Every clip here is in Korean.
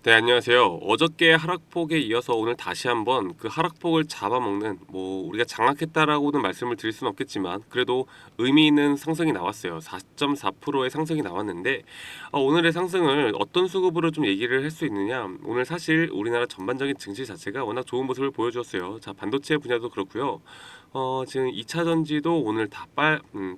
네, 안녕하세요. 어저께 하락폭에 이어서 오늘 다시 한번 그 하락폭을 잡아먹는, 우리가 장악했다라고는 말씀을 드릴 수는 없겠지만 그래도 의미 있는 상승이 나왔어요. 4.4%의 상승이 나왔는데, 오늘의 상승을 어떤 수급으로 좀 얘기를 할 수 있느냐. 오늘 사실 우리나라 전반적인 증시 자체가 워낙 좋은 모습을 보여주었어요. 자, 반도체 분야도 그렇고요. 지금 2차 전지도 오늘 다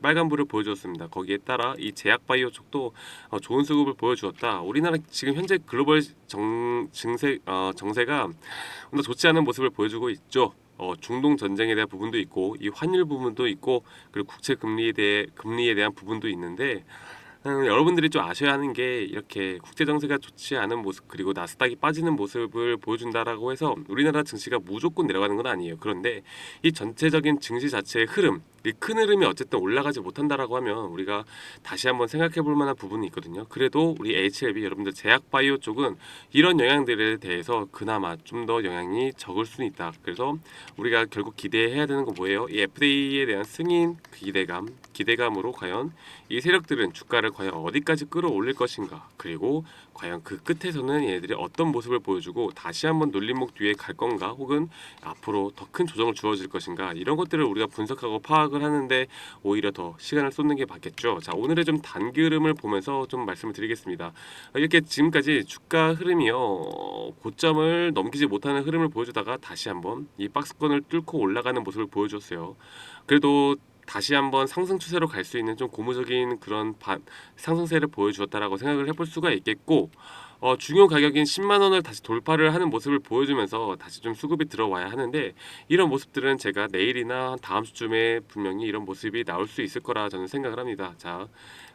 빨간불을 보여주었습니다. 거기에 따라 이 제약바이오 쪽도 좋은 수급을 보여주었다. 우리나라 지금 현재 글로벌 정세가 워낙 좋지 않은 모습을 보여주고 있죠. 중동 전쟁에 대한 부분도 있고 이 환율 부분도 있고 그리고 국채 금리에 대한 부분도 있는데, 여러분들이 좀 아셔야 하는 게 이렇게 국제 정세가 좋지 않은 모습 그리고 나스닥이 빠지는 모습을 보여준다라고 해서 우리나라 증시가 무조건 내려가는 건 아니에요. 그런데 이 전체적인 증시 자체의 흐름, 이 큰 흐름이 어쨌든 올라가지 못한다라고 하면 우리가 다시 한번 생각해 볼 만한 부분이 있거든요. 그래도 우리 HLB 여러분들 제약바이오 쪽은 이런 영향들에 대해서 그나마 좀 더 영향이 적을 수는 있다. 그래서 우리가 결국 기대해야 되는 건 뭐예요? 이 FDA에 대한 승인 기대감으로 과연 이 세력들은 주가를 과연 어디까지 끌어올릴 것인가, 그리고 과연 그 끝에서는 얘네들이 어떤 모습을 보여주고 다시 한번 눌림목 뒤에 갈 건가, 혹은 앞으로 더 큰 조정을 주어질 것인가, 이런 것들을 우리가 분석하고 파악을 하는데 오히려 더 시간을 쏟는 게 맞겠죠. 자, 오늘의 좀 단기흐름을 보면서 좀 말씀을 드리겠습니다. 이렇게 지금까지 주가 흐름이요, 고점을 넘기지 못하는 흐름을 보여주다가 다시 한번 이 박스권을 뚫고 올라가는 모습을 보여줬어요. 그래도 다시 한번 상승 추세로 갈 수 있는 좀 고무적인 그런 상승세를 보여주었다라고 생각을 해볼 수가 있겠고, 중요 가격인 10만 원을 다시 돌파를 하는 모습을 보여주면서 다시 좀 수급이 들어와야 하는데, 이런 모습들은 제가 내일이나 다음 주쯤에 분명히 이런 모습이 나올 수 있을 거라 저는 생각을 합니다. 자,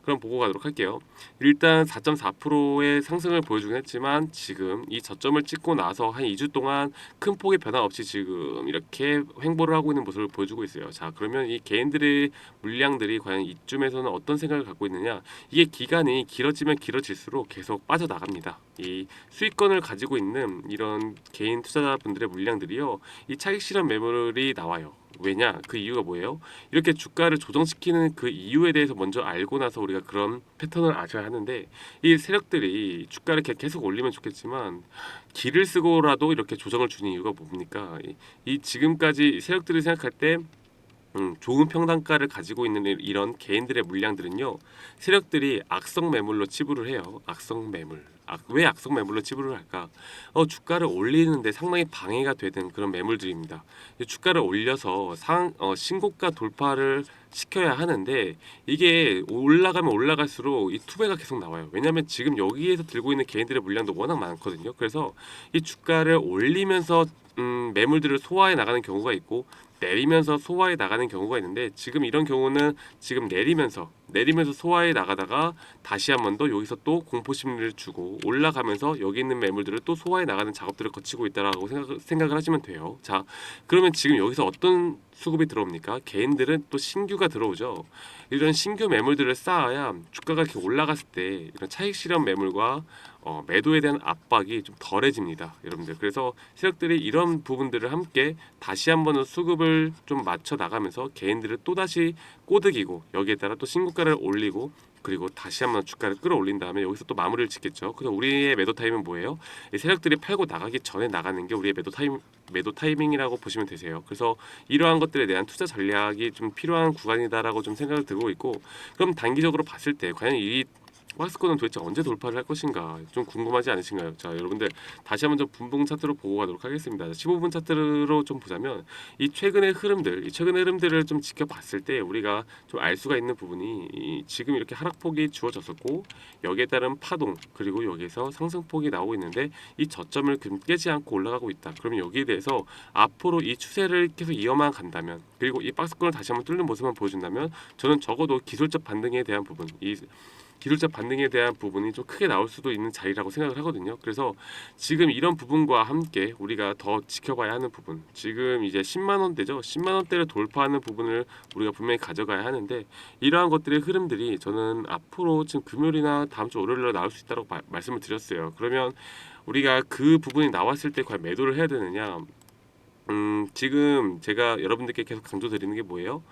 그럼 보고 가도록 할게요. 일단 4.4%의 상승을 보여주긴 했지만 지금 이 저점을 찍고 나서 한 2주 동안 큰 폭의 변화 없이 지금 이렇게 횡보를 하고 있는 모습을 보여주고 있어요. 자, 그러면 이 개인들의 물량들이 과연 이쯤에서는 어떤 생각을 갖고 있느냐? 이게 기간이 길어지면 길어질수록 계속 빠져나갑니다. 이 수익권을 가지고 있는 이런 개인 투자자분들의 물량들이요, 이 차익 실현 매물이 나와요. 왜냐? 그 이유가 뭐예요? 이렇게 주가를 조정시키는 그 이유에 대해서 먼저 알고 나서 우리가 그런 패턴을 아셔야 하는데, 이 세력들이 주가를 계속 올리면 좋겠지만 길을 쓰고라도 이렇게 조정을 주는 이유가 뭡니까? 이 지금까지 세력들이 생각할 때 좋은 평단가를 가지고 있는 이런 개인들의 물량들은요, 세력들이 악성 매물로 치부를 해요. 악성 매물. 왜 악성 매물로 치부를 할까? 주가를 올리는데 상당히 방해가 되는 그런 매물들입니다. 주가를 올려서 신고가 돌파를 시켜야 하는데, 이게 올라가면 올라갈수록 이 투배가 계속 나와요. 왜냐하면 지금 여기에서 들고 있는 개인들의 물량도 워낙 많거든요. 그래서 이 주가를 올리면서 매물들을 소화해 나가는 경우가 있고, 내리면서 소화해 나가는 경우가 있는데, 지금 이런 경우는 지금 내리면서 소화해 나가다가 다시 한 번 더 여기서 또 공포 심리를 주고 올라가면서 여기 있는 매물들을 또 소화해 나가는 작업들을 거치고 있다라고 생각을 하시면 돼요. 자, 그러면 지금 여기서 어떤 수급이 들어옵니까? 개인들은 또 신규가 들어오죠. 이런 신규 매물들을 쌓아야 주가가 이렇게 올라갔을 때 이런 차익 실현 매물과 매도에 대한 압박이 좀 덜해집니다, 여러분들. 그래서 세력들이 이런 부분들을 함께 다시 한번 수급을 좀 맞춰 나가면서 개인들을 또 다시 꼬드기고, 여기에 따라 또 신고가를 올리고, 그리고 다시 한번 주가를 끌어올린 다음에 여기서 또 마무리를 짓겠죠. 그래서 우리의 매도 타임은 뭐예요? 이 세력들이 팔고 나가기 전에 나가는 게 우리의 매도 타이밍이라고 보시면 되세요. 그래서 이러한 것들에 대한 투자 전략이 좀 필요한 구간이다라고 좀 생각을 들고 있고, 그럼 단기적으로 봤을 때 과연 이 박스권은 도대체 언제 돌파를 할 것인가 좀 궁금하지 않으신가요? 자, 여러분들 다시 한번 좀 분봉 차트로 보고 가도록 하겠습니다. 15분 차트로 좀 보자면 이 최근의 흐름들을 좀 지켜봤을 때 우리가 좀 알 수가 있는 부분이, 지금 이렇게 하락폭이 주어졌었고 여기에 따른 파동, 그리고 여기에서 상승폭이 나오고 있는데 이 저점을 깨지 않고 올라가고 있다. 그러면 여기에 대해서 앞으로 이 추세를 계속 이어만 간다면, 그리고 이 박스권을 다시 한번 뚫는 모습만 보여준다면, 저는 적어도 기술적 반등에 대한 부분, 이 기술적 반등에 대한 부분이 좀 크게 나올 수도 있는 자리라고 생각을 하거든요. 그래서 지금 이런 부분과 함께 우리가 더 지켜봐야 하는 부분, 지금 이제 10만 원대죠. 10만 원대를 돌파하는 부분을 우리가 분명히 가져가야 하는데, 이러한 것들의 흐름들이 저는 앞으로 지금 금요일이나 다음 주 월요일로 나올 수 있다고 말씀을 드렸어요. 그러면 우리가 그 부분이 나왔을 때 과연 매도를 해야 되느냐? 지금 제가 여러분들께 계속 강조드리는 게 뭐예요?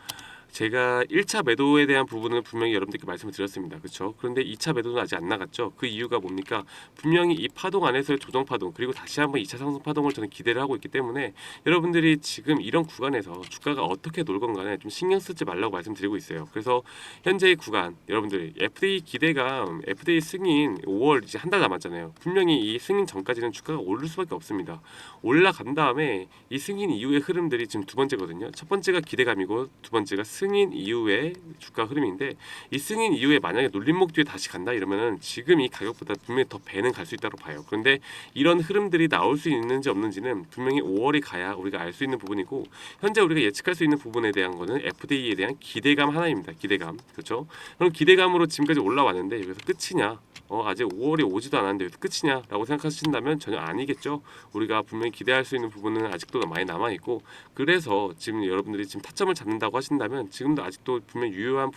제가 1차 매도에 대한 부분은 분명히 여러분들께 말씀을 드렸습니다. 그렇죠? 그런데 2차 매도는 아직 안 나갔죠. 그 이유가 뭡니까? 분명히 이 파동 안에서의 조정 파동 그리고 다시 한번 2차 상승 파동을 저는 기대를 하고 있기 때문에 여러분들이 지금 이런 구간에서 주가가 어떻게 놀건 간에 좀 신경 쓰지 말라고 말씀드리고 있어요. 그래서 현재의 구간 여러분들 FDA 기대감, FDA 승인 5월 이제 한 달 남았잖아요. 분명히 이 승인 전까지는 주가가 오를 수밖에 없습니다. 올라간 다음에 이 승인 이후의 흐름들이 지금 두 번째거든요. 첫 번째가 기대감이고 두 번째가 승인 이후의 주가 흐름인데 이 승인 이후에 만약에 눌림목 뒤에 다시 간다 이러면은 지금 이 가격보다 분명히 더 배는 갈 수 있다고 봐요. 그런데 이런 흐름들이 나올 수 있는지 없는지는 분명히 5월이 가야 우리가 알 수 있는 부분이고 현재 우리가 예측할 수 있는 부분에 대한 거는 FDA에 대한 기대감 하나입니다. 기대감. 그렇죠? 그럼 기대감으로 지금까지 올라왔는데 여기서 끝이냐? 아직 5월이 오지도 않았는데 여기서 끝이냐라고 생각하신다면 전혀 아니겠죠. 우리가 분명히 기대할 수 있는 부분은 아직도 많이 남아 있고 그래서 지금 여러분들이 지금 타점을 잡는다고 하신다면 지금도 아직도 분명히 유효한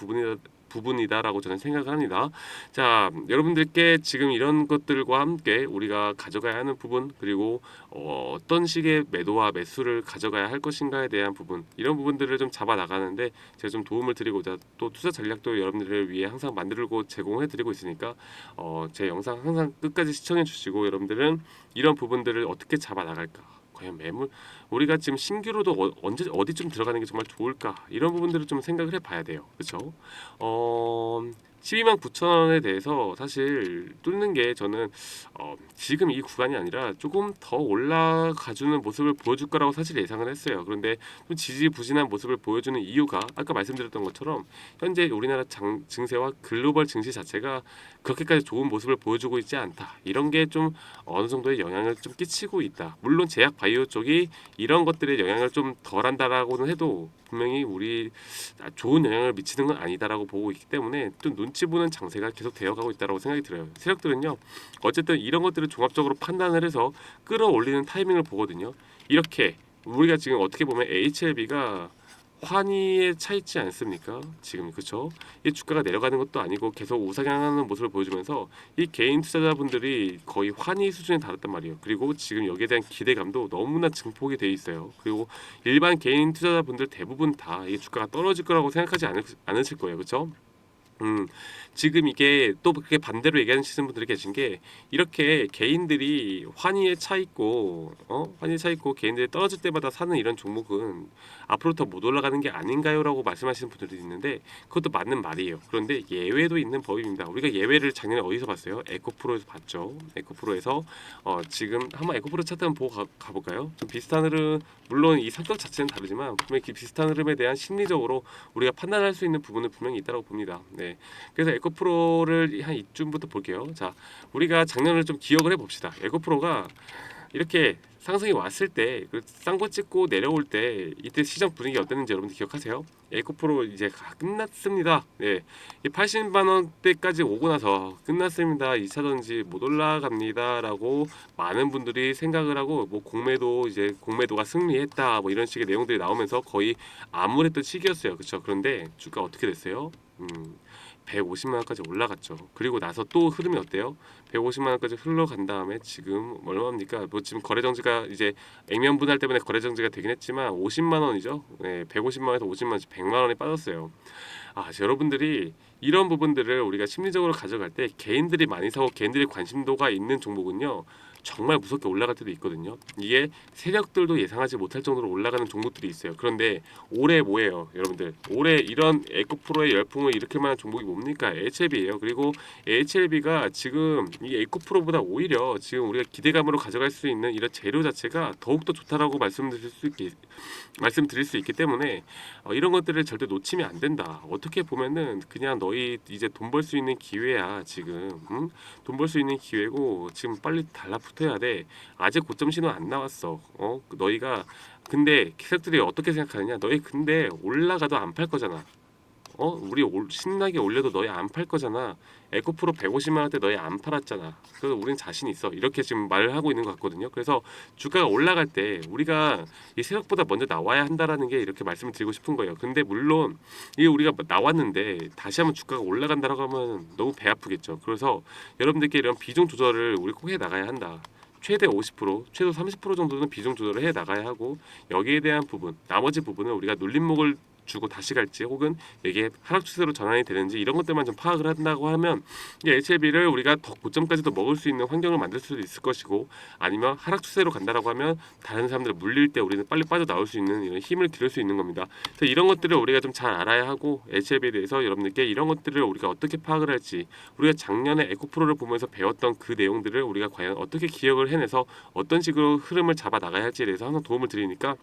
부분이다라고 저는 생각을 합니다. 자, 여러분들께 지금 이런 것들과 함께 우리가 가져가야 하는 부분 그리고 어떤 식의 매도와 매수를 가져가야 할 것인가에 대한 부분 이런 부분들을 좀 잡아 나가는데 제가 좀 도움을 드리고자 또 투자 전략도 여러분들을 위해 항상 만들고 제공해 드리고 있으니까 제 영상 항상 끝까지 시청해 주시고 여러분들은 이런 부분들을 어떻게 잡아 나갈까 과연 매물 우리가 지금 신규로도 언제 어디쯤 들어가는 게 정말 좋을까 이런 부분들을 좀 생각을 해봐야 돼요. 그렇죠? 12만 9천 원에 대해서 사실 뚫는 게 저는 지금 이 구간이 아니라 조금 더 올라가주는 모습을 보여줄 거라고 사실 예상을 했어요. 그런데 좀 지지부진한 모습을 보여주는 이유가 아까 말씀드렸던 것처럼 현재 우리나라 증세와 글로벌 증시 자체가 그렇게까지 좋은 모습을 보여주고 있지 않다. 이런 게 좀 어느 정도의 영향을 좀 끼치고 있다. 물론 제약 바이오 쪽이 이런 것들의 영향을 좀 덜한다라고는 해도 분명히 우리 좋은 영향을 미치는 건 아니다라고 보고 있기 때문에 또 눈치 보는 장세가 계속 되어가고 있다라고 생각이 들어요. 세력들은요, 어쨌든 이런 것들을 종합적으로 판단을 해서 끌어올리는 타이밍을 보거든요. 이렇게 우리가 지금 어떻게 보면 HLB가 환희에 차 있지 않습니까? 지금 그렇죠? 이 주가가 내려가는 것도 아니고 계속 우상향하는 모습을 보여주면서 이 개인 투자자분들이 거의 환희 수준에 달했단 말이에요. 그리고 지금 여기에 대한 기대감도 너무나 증폭이 돼 있어요. 그리고 일반 개인 투자자분들 대부분 다 이 주가가 떨어질 거라고 생각하지 않으실 거예요. 그렇죠? 음, 지금 이게 또 그렇게 반대로 얘기하시는 분들이 계신 게 이렇게 개인들이 환희에 차 있고 환희에 차 있고 개인들이 떨어질 때마다 사는 이런 종목은 앞으로 더 못 올라가는 게 아닌가요라고 말씀하시는 분들이 있는데 그것도 맞는 말이에요. 그런데 예외도 있는 법입니다. 우리가 예외를 작년에 어디서 봤어요? 에코프로에서 봤죠. 에코프로에서 지금 한번 에코프로 차트 한번 보고 가볼까요? 좀 비슷한 흐름 물론 이 성격 자체는 다르지만 분명히 비슷한 흐름에 대한 심리적으로 우리가 판단할 수 있는 부분은 분명히 있다고 봅니다. 네. 그래서 에코프로를 한 이쯤부터 볼게요. 자, 우리가 작년을 좀 기억을 해봅시다. 에코프로가 이렇게 상승이 왔을 때 싼 거 찍고 내려올 때 이때 시장 분위기 어땠는지 여러분들 기억하세요? 에코프로 이제 끝났습니다. 네, 이 80만 원대까지 오고 나서 끝났습니다. 2차전지 못 올라갑니다라고 많은 분들이 생각을 하고 뭐 공매도가 승리했다 뭐 이런 식의 내용들이 나오면서 거의 암울했던 시기였어요. 그렇죠? 그런데 주가 어떻게 됐어요? 150만 원까지 올라갔죠. 그리고 나서 또 흐름이 어때요? 150만 원까지 흘러간 다음에 지금 얼마입니까? 뭐 지금 거래 정지가 이제 액면 분할 때문에 거래 정지가 되긴 했지만 50만 원이죠. 네, 150만 원에서 50만 원씩 100만 원이 빠졌어요. 여러분들이 이런 부분들을 우리가 심리적으로 가져갈 때 개인들이 많이 사고 개인들이 관심도가 있는 종목은요. 정말 무섭게 올라갈 때도 있거든요. 이게 세력들도 예상하지 못할 정도로 올라가는 종목들이 있어요. 그런데 올해 뭐예요, 여러분들? 올해 이런 에코프로의 열풍을 일으킬 만한 종목이 뭡니까? HLB예요. 그리고 HLB가 지금 이 에코프로보다 오히려 지금 우리가 기대감으로 가져갈 수 있는 이런 재료 자체가 더욱더 좋다라고 말씀드릴 수 있기 때문에 이런 것들을 절대 놓치면 안 된다. 어떻게 보면은 그냥 너희 이제 돈 벌 수 있는 기회야 지금. 돈 벌 수 있는 기회고 지금 빨리 달라붙어야 돼. 아직 고점 신호 안 나왔어. 너희가 근데 기사들이 어떻게 생각하느냐? 너희 근데 올라가도 안 팔 거잖아. 우리 신나게 올려도 너희 안 팔 거잖아. 에코프로 150만 원대 너희 안 팔았잖아. 그래서 우린 자신 있어. 이렇게 지금 말을 하고 있는 것 같거든요. 그래서 주가가 올라갈 때 우리가 이 세력보다 먼저 나와야 한다라는 게 이렇게 말씀을 드리고 싶은 거예요. 근데 물론 이게 우리가 나왔는데 다시 한번 주가가 올라간다라고 하면 너무 배 아프겠죠. 그래서 여러분들께 이런 비중 조절을 우리 꼭 해 나가야 한다. 최대 50%, 최소 30% 정도는 비중 조절을 해 나가야 하고 여기에 대한 부분, 나머지 부분은 우리가 눌림목을 주고 다시 갈지 혹은 이게 하락 추세로 전환이 되는지 이런 것들만 좀 파악을 한다고 하면 이 HLB를 우리가 더 고점까지도 먹을 수 있는 환경을 만들 수도 있을 것이고, 아니면 하락 추세로 간다라고 하면 다른 사람들 물릴 때 우리는 빨리 빠져나올 수 있는 이런 힘을 기를 수 있는 겁니다. 그래서 이런 것들을 우리가 좀 잘 알아야 하고, HLB에 대해서 여러분들께 이런 것들을 우리가 어떻게 파악을 할지, 우리가 작년에 에코프로를 보면서 배웠던 그 내용들을 우리가 과연 어떻게 기억을 해내서 어떤 식으로 흐름을 잡아 나가야 할지에 대해서 항상 도움을 드리니까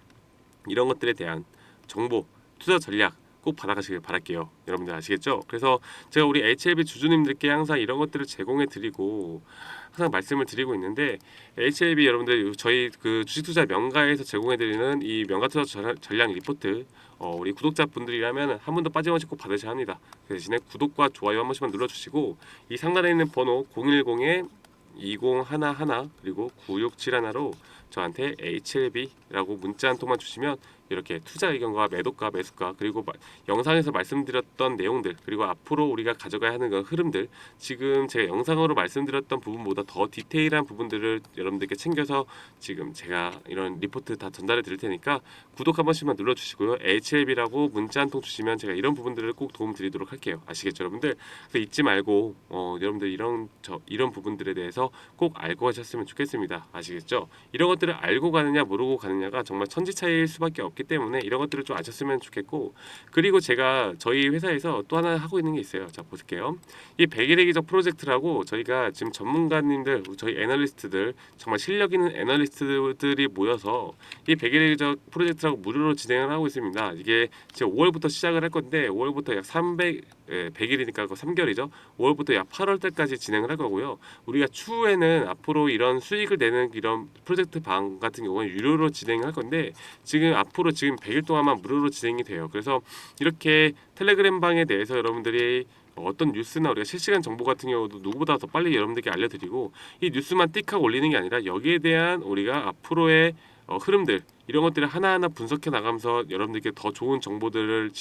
이런 것들에 대한 정보, 투자 전략 꼭 받아가시길 바랄게요. 여러분들 아시겠죠? 그래서 제가 우리 HLB 주주님들께 항상 이런 것들을 제공해 드리고 항상 말씀을 드리고 있는데, HLB 여러분들 저희 그 주식투자 명가에서 제공해 드리는 이 명가투자 전략 리포트, 우리 구독자분들이라면 한 번도 빠짐없이 꼭 받으셔야 합니다. 그 대신에 구독과 좋아요 한 번씩만 눌러주시고, 이 상단에 있는 번호 010에 2011 그리고 9671로 저한테 HLB라고 문자 한 통만 주시면 이렇게 투자 의견과 매도가, 매수가, 그리고 영상에서 말씀드렸던 내용들, 그리고 앞으로 우리가 가져가야 하는 그 흐름들, 지금 제가 영상으로 말씀드렸던 부분보다 더 디테일한 부분들을 여러분들께 챙겨서 지금 제가 이런 리포트 다 전달해 드릴 테니까 구독 한 번씩만 눌러주시고요. HLB라고 문자 한 통 주시면 제가 이런 부분들을 꼭 도움 드리도록 할게요. 아시겠죠, 여러분들? 그래서 잊지 말고 여러분들 이런 부분들에 대해서 꼭 알고 가셨으면 좋겠습니다. 아시겠죠? 이런 것들을 알고 가느냐 모르고 가느냐가 정말 천지차이일 수밖에 없기 때문에 이런 것들을 좀 아셨으면 좋겠고, 그리고 제가 저희 회사에서 또 하나 하고 있는 게 있어요. 자, 보실게요. 이 100일의 기적 프로젝트라고 저희가 지금 전문가님들, 저희 애널리스트들, 정말 실력 있는 애널리스트들이 모여서 이 100일의 기적 프로젝트라고 무료로 진행을 하고 있습니다. 이게 지금 5월부터 시작을 할 건데 5월부터 약 100일이니까 3개월이죠. 5월부터 약 8월 달까지 진행을 할 거고요. 우리가 추후에는 앞으로 이런 수익을 내는 이런 프로젝트 방 같은 경우는 유료로 진행할 건데, 지금 앞으로 지금 100일 동안만 무료로 진행이 돼요. 그래서 이렇게 텔레그램 방에 대해서 여러분들이 어떤 뉴스나 우리가 실시간 정보 같은 경우도 누구보다 더 빨리 여러분들께 알려드리고, 이 뉴스만 띡하고 올리는 게 아니라 여기에 대한 우리가 앞으로의 흐름들, 이런 것들을 하나하나 분석해 나가면서 여러분들께 더 좋은 정보들을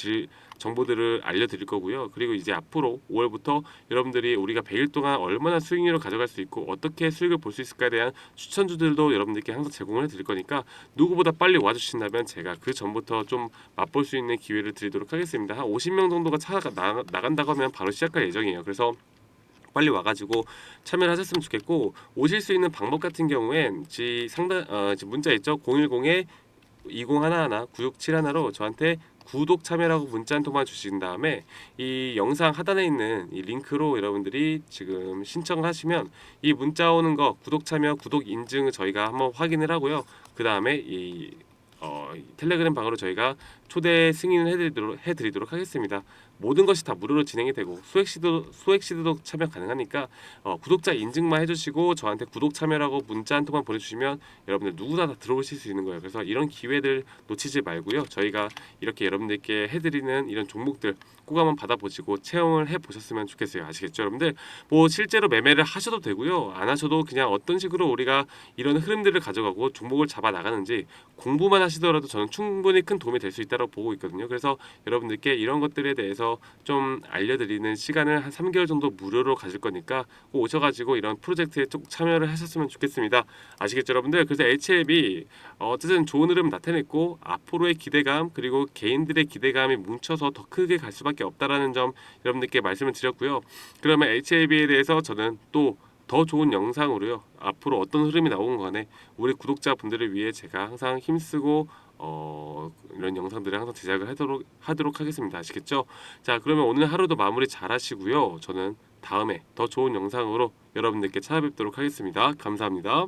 알려드릴 거고요. 그리고 이제 앞으로 5월부터 여러분들이 우리가 100일 동안 얼마나 수익률을 가져갈 수 있고 어떻게 수익을 볼 수 있을까에 대한 추천주들도 여러분들께 항상 제공을 해드릴 거니까 누구보다 빨리 와주신다면 제가 그 전부터 좀 맛볼 수 있는 기회를 드리도록 하겠습니다. 한 50명 정도가 나간다고 하면 바로 시작할 예정이에요. 그래서 빨리 와가지고 참여를 하셨으면 좋겠고, 오실 수 있는 방법 같은 경우엔 지금 문자 있죠? 010에 2011 9671로 저한테 구독 참여라고 문자 한 통만 주신 다음에 이 영상 하단에 있는 이 링크로 여러분들이 지금 신청을 하시면 이 문자 오는 거 구독 참여, 구독 인증을 저희가 한번 확인을 하고요. 그 다음에 이 텔레그램 방으로 저희가 초대 승인을 해드리도록 하겠습니다. 모든 것이 다 무료로 진행이 되고 소액시드도 참여 가능하니까 구독자 인증만 해주시고 저한테 구독 참여라고 문자 한 통만 보내주시면 여러분들 누구나 다 들어오실 수 있는 거예요. 그래서 이런 기회들 놓치지 말고요. 저희가 이렇게 여러분들께 해드리는 이런 종목들 꼭 한번 받아보시고 체험을 해보셨으면 좋겠어요. 아시겠죠, 여러분들? 뭐 실제로 매매를 하셔도 되고요, 안 하셔도 그냥 어떤 식으로 우리가 이런 흐름들을 가져가고 종목을 잡아 나가는지 공부만 하시더라도 저는 충분히 큰 도움이 될 수 있다고 보고 있거든요. 그래서 여러분들께 이런 것들에 대해서 좀 알려드리는 시간을 한 3개월 정도 무료로 가질 거니까 꼭 오셔가지고 이런 프로젝트에 좀 참여를 하셨으면 좋겠습니다. 아시겠죠, 여러분들? 그래서 HLB 어쨌든 좋은 흐름 나타냈고 앞으로의 기대감 그리고 개인들의 기대감이 뭉쳐서 더 크게 갈 수밖에 없다라는 점 여러분들께 말씀을 드렸고요. 그러면 HLB에 대해서 저는 또 더 좋은 영상으로요, 앞으로 어떤 흐름이 나오건 간에 우리 구독자분들을 위해 제가 항상 힘쓰고 이런 영상들을 항상 제작을 하도록 하겠습니다. 아시겠죠? 자, 그러면 오늘 하루도 마무리 잘 하시고요. 저는 다음에 더 좋은 영상으로 여러분들께 찾아뵙도록 하겠습니다. 감사합니다.